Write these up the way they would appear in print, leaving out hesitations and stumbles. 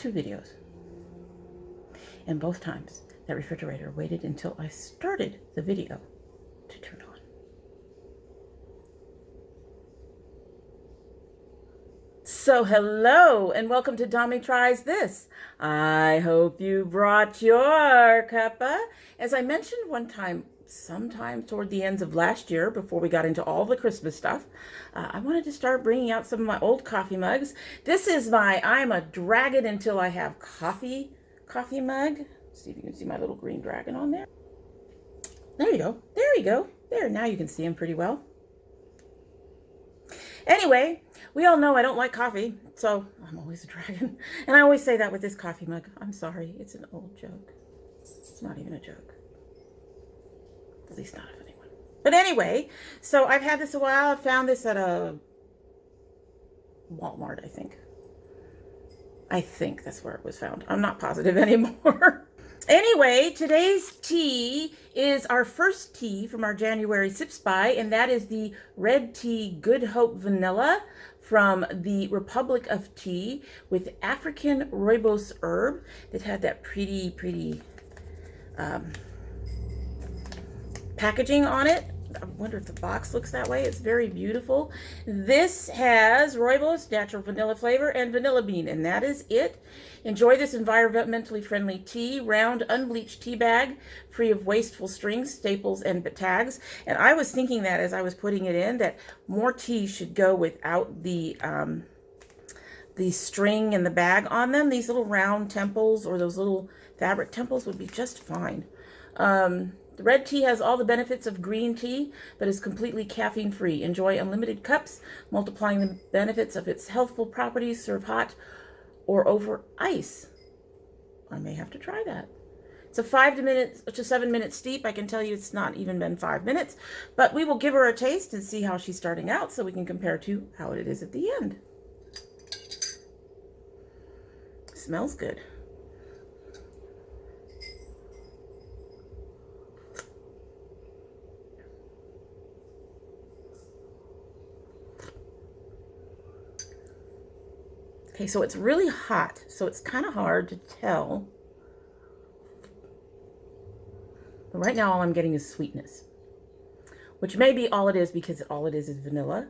2 videos. And both times, that refrigerator waited until I started the video to turn on. So hello and welcome to domytriesthis. I hope you brought your cuppa. As I mentioned one time, sometime toward the ends of last year, before we got into all the Christmas stuff, I wanted to start bringing out some of my old coffee mugs. This is my I'm a Dragon Until I Have Coffee mug. Let's see if you can see my little green dragon on there. There you go. There you go. There, now you can see him pretty well. Anyway, we all know I don't like coffee, so I'm always a dragon. And I always say that with this coffee mug. I'm sorry, it's an old joke. It's not even a joke. At least not a funny one. But anyway, so I've had this a while. I found this at a Walmart, I think. I think that's where it was found. I'm not positive anymore. Anyway, today's tea is our first tea from our January Sips By, and that is the Red Tea Good Hope Vanilla from the Republic of Tea with African rooibos herb that had that pretty packaging on it. I wonder if the box looks that way. It's very beautiful. This has rooibos, natural vanilla flavor, and vanilla bean, and that is it. Enjoy this environmentally friendly tea, round, unbleached tea bag, free of wasteful strings, staples, and tags. And I was thinking that as I was putting it in, that more tea should go without the string and the bag on them. These little round temples or those little fabric temples would be just fine. The red tea has all the benefits of green tea, but is completely caffeine-free. Enjoy unlimited cups, multiplying the benefits of its healthful properties. Serve hot or over ice. I may have to try that. It's a 5 to 7 minute steep. I can tell you it's not even been 5 minutes, but we will give her a taste and see how she's starting out so we can compare to how it is at the end. Smells good. Okay, so it's really hot, so it's kind of hard to tell. But right now, all I'm getting is sweetness, which may be all it is because all it is vanilla.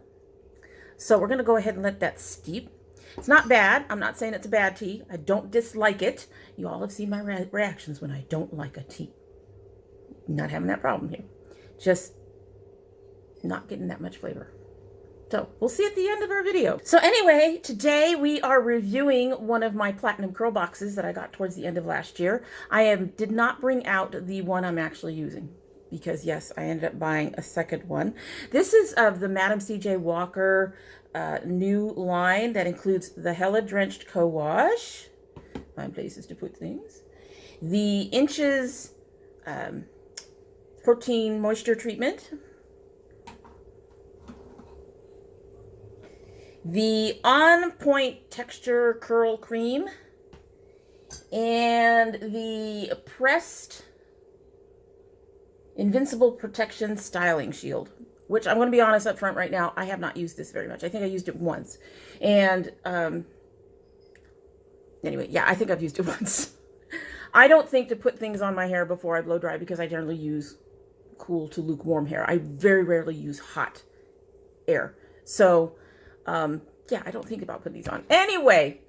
So we're going to go ahead and let that steep. It's not bad. I'm not saying it's a bad tea. I don't dislike it. You all have seen my reactions when I don't like a tea. Not having that problem here. Just not getting that much flavor. So we'll see at the end of our video. So anyway, today we are reviewing one of my platinum curl boxes that I got towards the end of last year. I did not bring out the one I'm actually using because yes, I ended up buying a second one. This is of the Madam C.J. Walker new line that includes the Hella Drenched Co-Wash. Find places to put things. The Inches 14 Moisture Treatment. The On Point Texture Curl Cream, and the Pressed Invincible Protection Styling Shield, which I'm going to be honest up front right now, I have not used this very much. I think I used it once. And anyway, yeah, I think I've used it once. I don't think to put things on my hair before I blow dry because I generally use cool to lukewarm hair. I very rarely use hot air. So yeah, I don't think about putting these on. Anyway,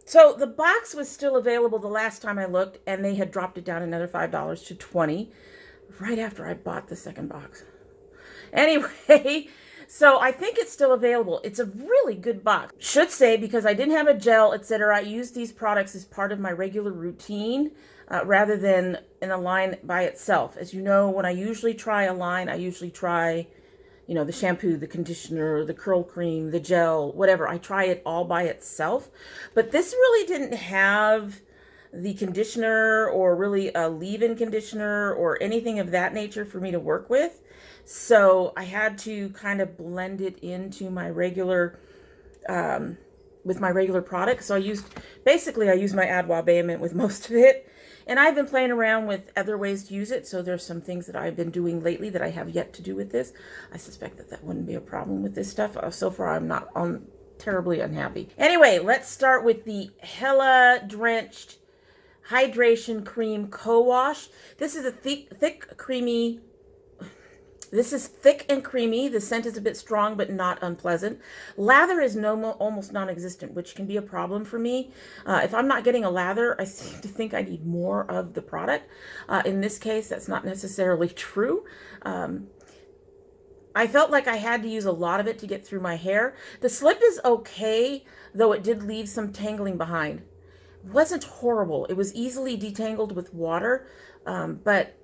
so the box was still available the last time I looked, and they had dropped it down another $5 to $20 right after I bought the second box. Anyway, so I think it's still available. It's a really good box. Should say, because I didn't have a gel, etc., I use these products as part of my regular routine rather than in a line by itself. As you know, when I usually try a line, I usually try, you know, the shampoo, the conditioner, the curl cream, the gel, whatever. I try it all by itself. But this really didn't have the conditioner or really a leave-in conditioner or anything of that nature for me to work with. So I had to kind of blend it into my regular, with my regular product. So I used my Adwa Bayamint with most of it. And I've been playing around with other ways to use it. So there's some things that I've been doing lately that I have yet to do with this. I suspect that that wouldn't be a problem with this stuff. So far, I'm not on terribly unhappy. Anyway, let's start with the Hella Drenched Hydration Cream Co-Wash. This is a thick, creamy. This is thick and creamy. The scent is a bit strong, but not unpleasant. Lather is almost non-existent, which can be a problem for me. If I'm not getting a lather, I seem to think I need more of the product. In this case, that's not necessarily true. I felt like I had to use a lot of it to get through my hair. The slip is okay, though it did leave some tangling behind. It wasn't horrible. It was easily detangled with water, but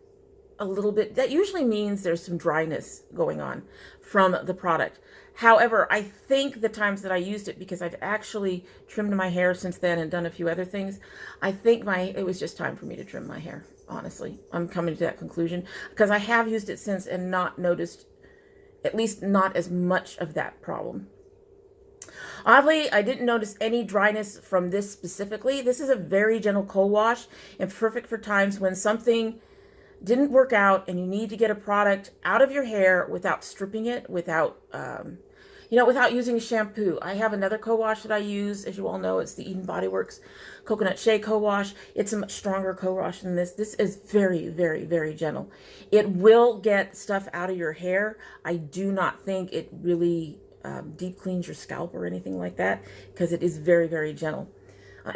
a little bit. That usually means there's some dryness going on from the product. However, I think the times that I used it, because I've actually trimmed my hair since then and done a few other things, I think it was just time for me to trim my hair, honestly. I'm coming to that conclusion because I have used it since and not noticed, at least not as much of that problem. Oddly, I didn't notice any dryness from this specifically. This is a very gentle co-wash and perfect for times when something didn't work out and you need to get a product out of your hair without stripping it, without without using shampoo. I have another co-wash that I use, as you all know. It's the Eden Body Works Coconut Shea Co-Wash. It's a much stronger co-wash than this. This is very, very, very gentle. It will get stuff out of your hair. I do not think it really deep cleans your scalp or anything like that, because it is very, very gentle.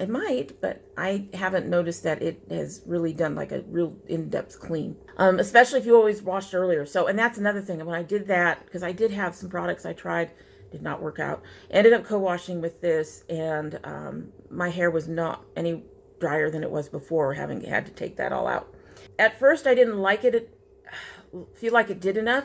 It might, but I haven't noticed that it has really done like a real in-depth clean, especially if you always washed earlier. So, and that's another thing. When I did that, because I did have some products I tried, did not work out, ended up co-washing with this, and my hair was not any drier than it was before, having had to take that all out. At first, I didn't like it. Feel like it did enough,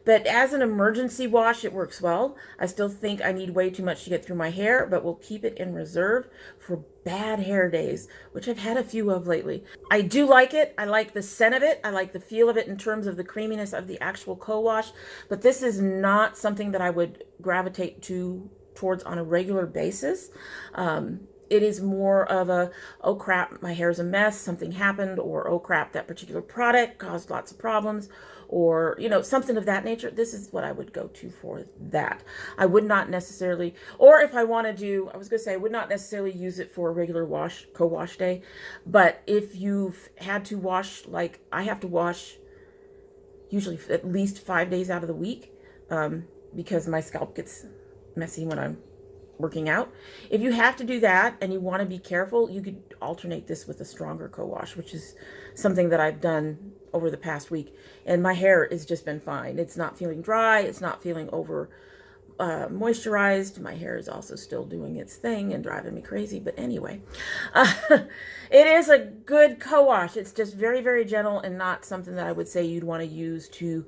but as an emergency wash, it works well. I still think I need way too much to get through my hair, but we'll keep it in reserve for bad hair days, which I've had a few of lately. I do like it. I like the scent of it. I like the feel of it in terms of the creaminess of the actual co-wash, but this is not something that I would gravitate towards on a regular basis. It is more of a, oh crap, my hair's a mess, something happened, or oh crap, that particular product caused lots of problems, or, something of that nature. This is what I would go to for that. I would not necessarily, or if I want to I would not necessarily use it for a regular co-wash day, but if you've had to wash, like I have to wash usually at least 5 days out of the week, because my scalp gets messy when I'm working out. If you have to do that and you want to be careful, you could alternate this with a stronger co-wash, which is something that I've done over the past week, and my hair has just been fine. It's not feeling dry. It's not feeling over moisturized. My hair is also still doing its thing and driving me crazy, but anyway, it is a good co-wash. It's just very, very gentle and not something that I would say you'd want to use to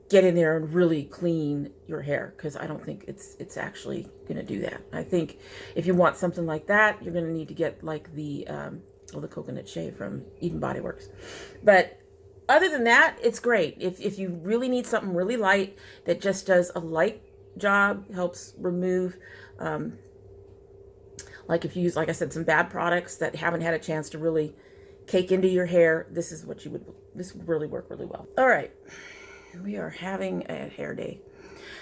get in there and really clean your hair, because I don't think it's actually going to do that. I think if you want something like that, you're going to need to get like the coconut shea from Eden Body Works. But other than that, it's great. If you really need something really light that just does a light job, helps remove, like if you use, like I said, some bad products that haven't had a chance to really cake into your hair, this would really work really well. All right. We are having a hair day.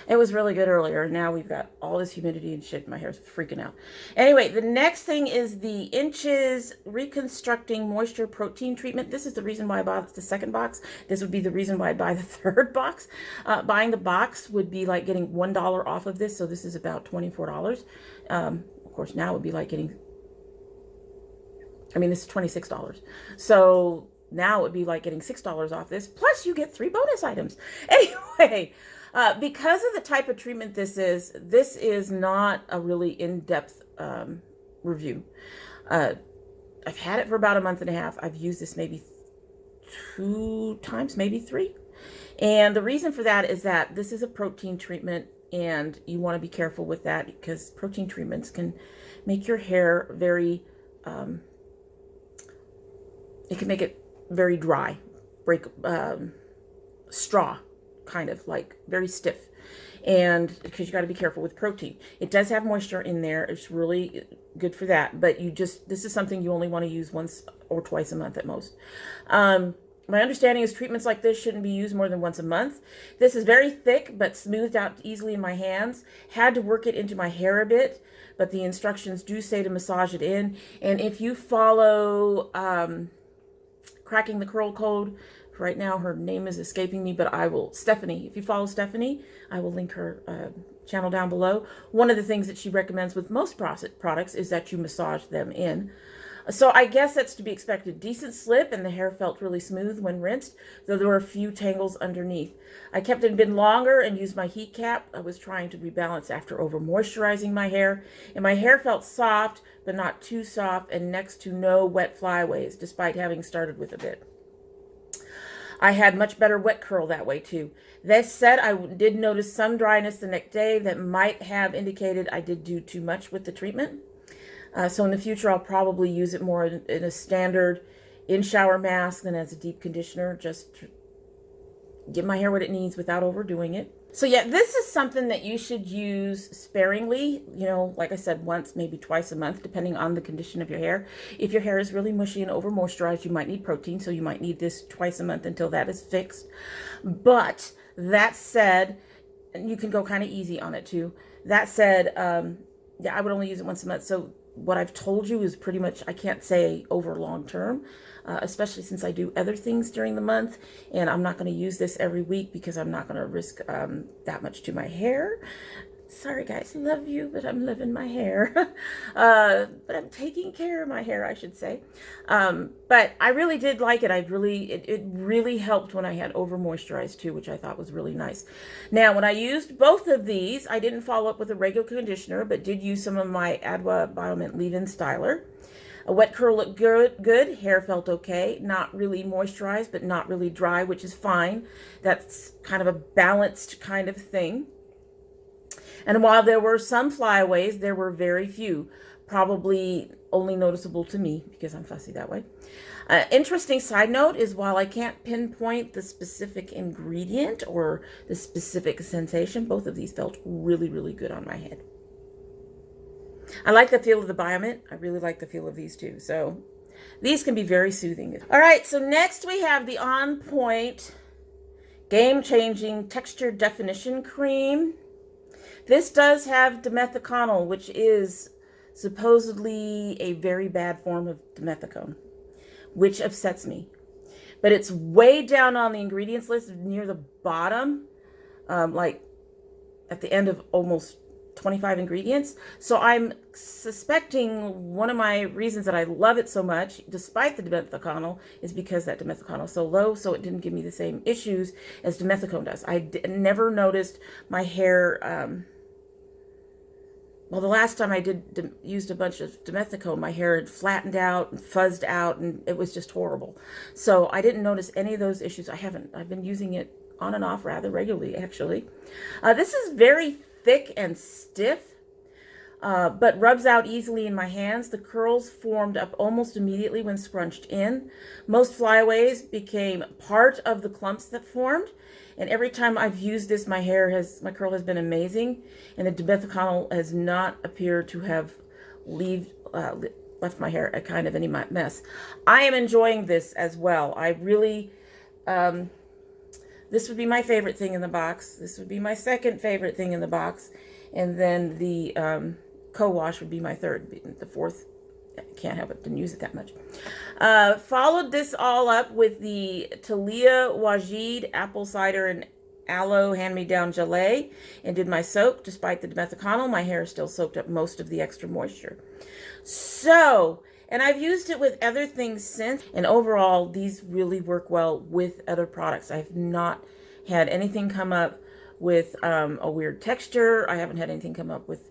It was really good earlier. Now we've got all this humidity and shit. My hair's freaking out. Anyway, the next thing is the Inches Reconstructing Moisture Protein Treatment. This is the reason why I bought the second box. This would be the reason why I buy the third box. Buying the box would be like getting $1 off of this. So this is about $24. Of course, now it would be like getting, this is $26. So now it would be like getting $6 off this, plus you get 3 bonus items. Anyway, because of the type of treatment this is not a really in-depth review. I've had it for about a month and a half. I've used this maybe 2 times, maybe 3. And the reason for that is that this is a protein treatment, and you want to be careful with that, because protein treatments can make your hair very, it can make it very dry, straw, kind of like very stiff. And because you got to be careful with protein, it does have moisture in there. It's really good for that. But this is something you only want to use once or twice a month at most. My understanding is treatments like this shouldn't be used more than once a month. This is very thick, but smoothed out easily in my hands. Had to work it into my hair a bit, but the instructions do say to massage it in. And if you follow Cracking the Curl Code, right now her name is escaping me, but Stephanie, if you follow Stephanie, I will link her channel down below. One of the things that she recommends with most products is that you massage them in. So I guess that's to be expected. Decent slip, and the hair felt really smooth when rinsed, though there were a few tangles underneath. I kept it a bit longer and used my heat cap. I was trying to rebalance after over moisturizing my hair, and my hair felt soft, but not too soft, and next to no wet flyaways, despite having started with a bit. I had much better wet curl that way too. That said, I did notice some dryness the next day that might have indicated I did do too much with the treatment. So in the future, I'll probably use it more in a standard in-shower mask than as a deep conditioner, just to give my hair what it needs without overdoing it. So yeah, this is something that you should use sparingly, you know, like I said, once, maybe twice a month, depending on the condition of your hair. If your hair is really mushy and over moisturized, you might need protein, so you might need this twice a month until that is fixed. But that said, you can go kind of easy on it too. That said, yeah, I would only use it once a month. So what I've told you is pretty much, I can't say over long term, especially since I do other things during the month, and I'm not going to use this every week because I'm not going to risk that much to my hair. Sorry guys, love you, but I'm living my hair. But I'm taking care of my hair, I should say. But I really did like it. It really helped when I had over moisturized too, which I thought was really nice. Now, when I used both of these, I didn't follow up with a regular conditioner, but did use some of my Adwa Biomint leave-in styler. A wet curl looked good. Hair felt okay. Not really moisturized, but not really dry, which is fine. That's kind of a balanced kind of thing. And while there were some flyaways, there were very few, probably only noticeable to me because I'm fussy that way. Interesting side note is, while I can't pinpoint the specific ingredient or the specific sensation, both of these felt really, really good on my head. I like the feel of the Biomint. I really like the feel of these too. So these can be very soothing. All right, so next we have the On Point Game-Changing Texture Definition Cream. This does have dimethiconyl, which is supposedly a very bad form of dimethicone, which upsets me. But it's way down on the ingredients list, near the bottom, like at the end of almost 25 ingredients. So I'm suspecting one of my reasons that I love it so much, despite the dimethiconyl, is because that dimethiconyl is so low, so it didn't give me the same issues as dimethicone does. I never noticed my hair... Well, the last time I used a bunch of dimethicone, my hair had flattened out and fuzzed out, and it was just horrible. So I didn't notice any of those issues. I've been using it on and off rather regularly, actually. This is very thick and stiff, but rubs out easily in my hands. The curls formed up almost immediately when scrunched in. Most flyaways became part of the clumps that formed. And every time I've used this, my curl has been amazing, and the dimethiconyl has not appeared to have left my hair a kind of any mess. I am enjoying this as well. I really, this would be my favorite thing in the box. This would be my second favorite thing in the box, and then the co-wash would be my third. The fourth, I can't help it, didn't use it that much. Followed this all up with the Talia Wajid Apple Cider and Aloe Hand-Me-Down Gelée, and did my soak. Despite the dimethiconyl, my hair still soaked up most of the extra moisture. So, and I've used it with other things since, and overall, these really work well with other products. I've not had anything come up with a weird texture. I haven't had anything come up with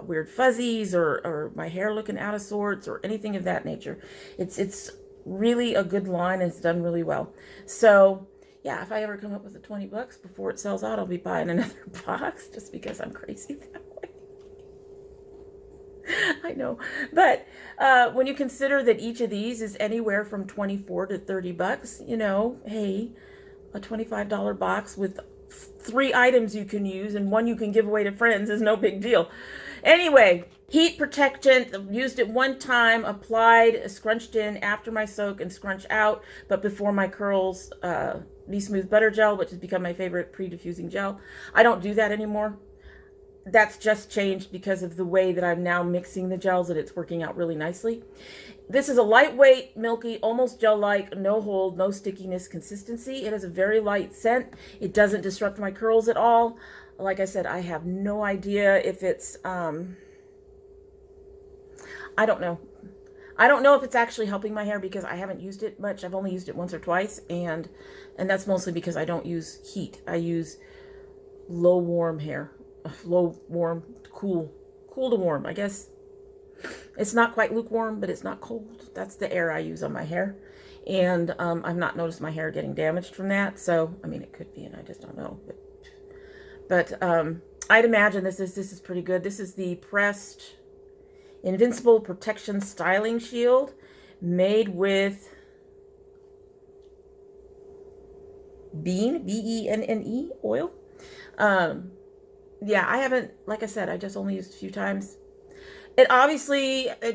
weird fuzzies or my hair looking out of sorts or anything of that nature. It's really a good line, and it's done really well. So yeah, if I ever come up with the 20 bucks before it sells out, I'll be buying another box just because I'm crazy that way. I know, but when you consider that each of these is anywhere from 24 to 30 bucks, you know, hey, a $25 box with 3 items you can use, and 1 you can give away to friends is no big deal. Anyway, heat protectant, used it 1 time, applied, scrunched in after my soak and scrunch out, but before my curls, Be Smooth Butter Gel, which has become my favorite pre-diffusing gel. I don't do that anymore. That's just changed because of the way that I'm now mixing the gels, and it's working out really nicely. This is a lightweight, milky, almost gel-like, no hold, no stickiness consistency. It has a very light scent. It doesn't disrupt my curls at all. Like I said, I have no idea if it's, I don't know. I don't know if it's actually helping my hair because I haven't used it much. I've only used it once or twice, and that's mostly because I don't use heat. I use low warm hair. Low warm, cool to warm, I guess. It's not quite lukewarm, but it's not cold. That's the air I use on my hair, and I've not noticed my hair getting damaged from that. So I mean, it could be, and I just don't know. But I'd imagine this is pretty good. This is the pressed Invincible Protection Styling Shield, made with bean, B-E-N-N-E oil. Yeah, I haven't, like I said, I just only used a few times. It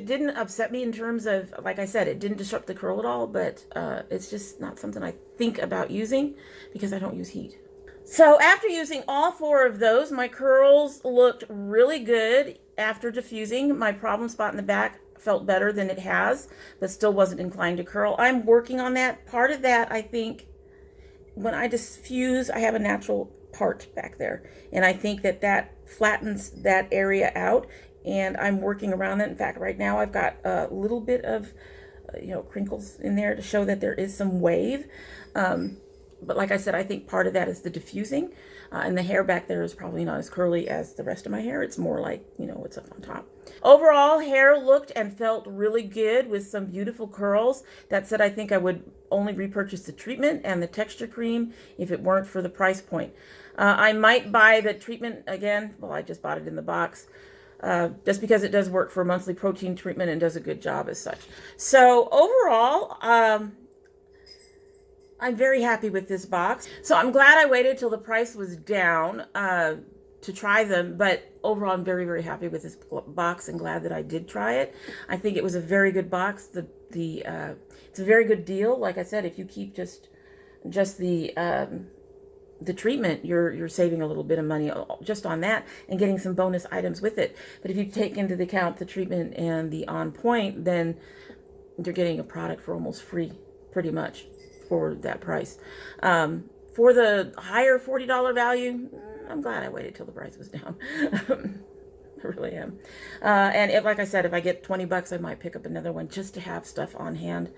didn't upset me in terms of, like I said, it didn't disrupt the curl at all, but it's just not something I think about using because I don't use heat. So after using all 4 of those, my curls looked really good after diffusing. My problem spot in the back felt better than it has, but still wasn't inclined to curl. I'm working on that. Part of that, I think, when I diffuse, I have a natural part back there, and I think that flattens that area out, and I'm working around that. In fact, right now I've got a little bit of crinkles in there to show that there is some wave, but like I said, I think part of that is the diffusing, and the hair back there is probably not as curly as the rest of my hair. It's more like, what's up on top. Overall, hair looked and felt really good with some beautiful curls. That said, I think I would only repurchase the treatment and the texture cream if it weren't for the price point. I might buy the treatment again. Well, I just bought it in the box. Just because it does work for a monthly protein treatment and does a good job as such. So overall, I'm very happy with this box. So I'm glad I waited till the price was down to try them, but overall I'm very, very happy with this box and glad that I did try it. I think it was a very good box. It's a very good deal. Like I said, if you keep just the treatment, you're saving a little bit of money just on that and getting some bonus items with it. But if you take into account the treatment and the on point, then you're getting a product for almost free, pretty much, for that price. For the higher $40 value, I'm glad I waited till the price was down. I really am. And like I said, if I get 20 bucks, I might pick up another one just to have stuff on hand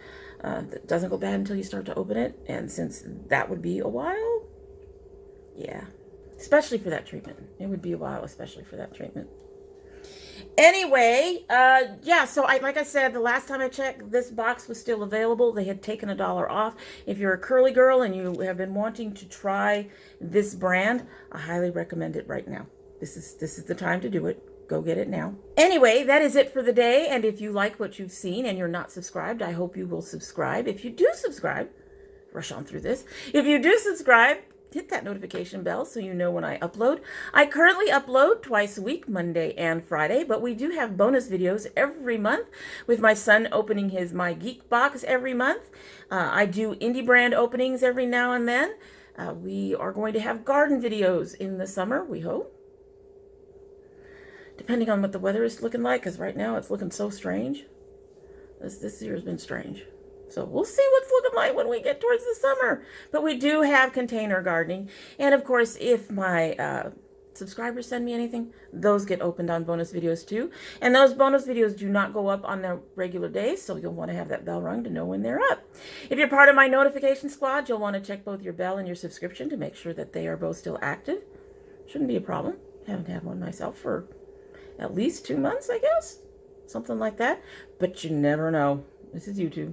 that doesn't go bad until you start to open it. And since that would be a while, yeah, especially for that treatment. It would be a while, especially for that treatment. Anyway, yeah, so like I said, the last time I checked, this box was still available. They had taken $1 off. If you're a curly girl and you have been wanting to try this brand, I highly recommend it right now. This is the time to do it. Go get it now. Anyway, that is it for the day. And if you like what you've seen and you're not subscribed, I hope you will subscribe. If you do subscribe, rush on through this. If you do subscribe, hit that notification bell so you know when I upload. I currently upload twice a week, Monday and Friday, but we do have bonus videos every month with my son opening his My Geek box every month. I do indie brand openings every now and then. We are going to have garden videos in the summer, we hope. Depending on what the weather is looking like, because right now it's looking so strange. This year has been strange. So we'll see what's looking like when we get towards the summer. But we do have container gardening. And of course, if my subscribers send me anything, those get opened on bonus videos too. And those bonus videos do not go up on their regular days, so you'll want to have that bell rung to know when they're up. If you're part of my notification squad, you'll want to check both your bell and your subscription to make sure that they are both still active. Shouldn't be a problem. Haven't had one myself for at least 2 months, I guess. Something like that. But you never know. This is YouTube.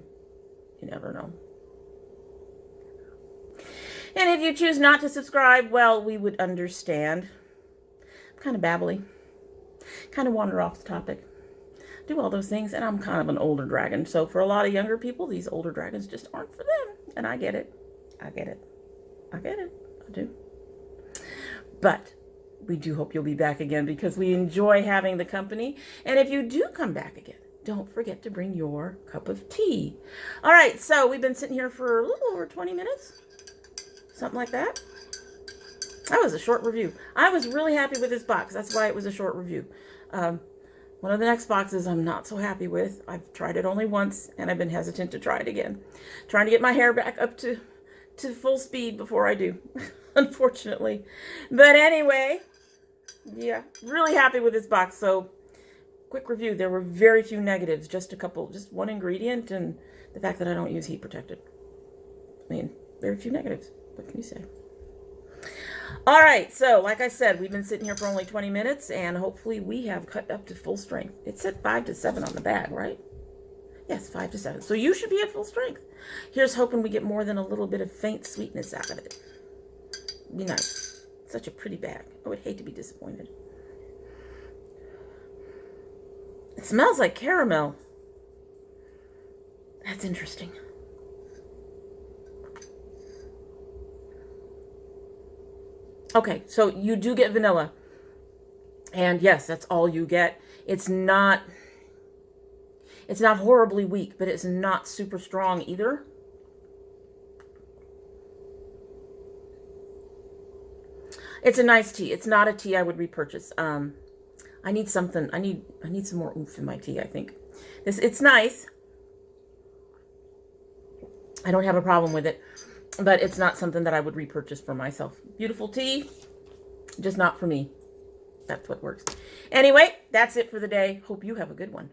You never know. And if you choose not to subscribe, well, we would understand. I'm kind of babbly. Kind of wander off the topic. Do all those things, and I'm kind of an older dragon. So for a lot of younger people, these older dragons just aren't for them. And I get it. I get it. I get it. I do. But we do hope you'll be back again because we enjoy having the company. And if you do come back again, don't forget to bring your cup of tea. All right, so we've been sitting here for a little over 20 minutes, something like that. That was a short review. I was really happy with this box. That's why it was a short review. One of the next boxes I'm not so happy with. I've tried it only once, and I've been hesitant to try it again. Trying to get my hair back up to full speed before I do, unfortunately. But anyway, yeah, really happy with this box. So, quick review. There were very few negatives, just a couple, just one ingredient, and the fact that I don't use heat protected. I mean, very few negatives. What can you say? All right, so like I said, we've been sitting here for only 20 minutes, and hopefully we have cut up to full strength. It said 5 to 7 on the bag, right? Yes, 5 to 7. So you should be at full strength. Here's hoping we get more than a little bit of faint sweetness out of it. Be nice. Such a pretty bag. I would hate to be disappointed. It smells like caramel. That's interesting. Okay, so you do get vanilla. And yes, that's all you get. It's not horribly weak, but it's not super strong either. It's a nice tea. It's not a tea I would repurchase. I need something. I need some more oomph in my tea, I think. It's nice. I don't have a problem with it, but it's not something that I would repurchase for myself. Beautiful tea, just not for me. That's what works. Anyway, that's it for the day. Hope you have a good one.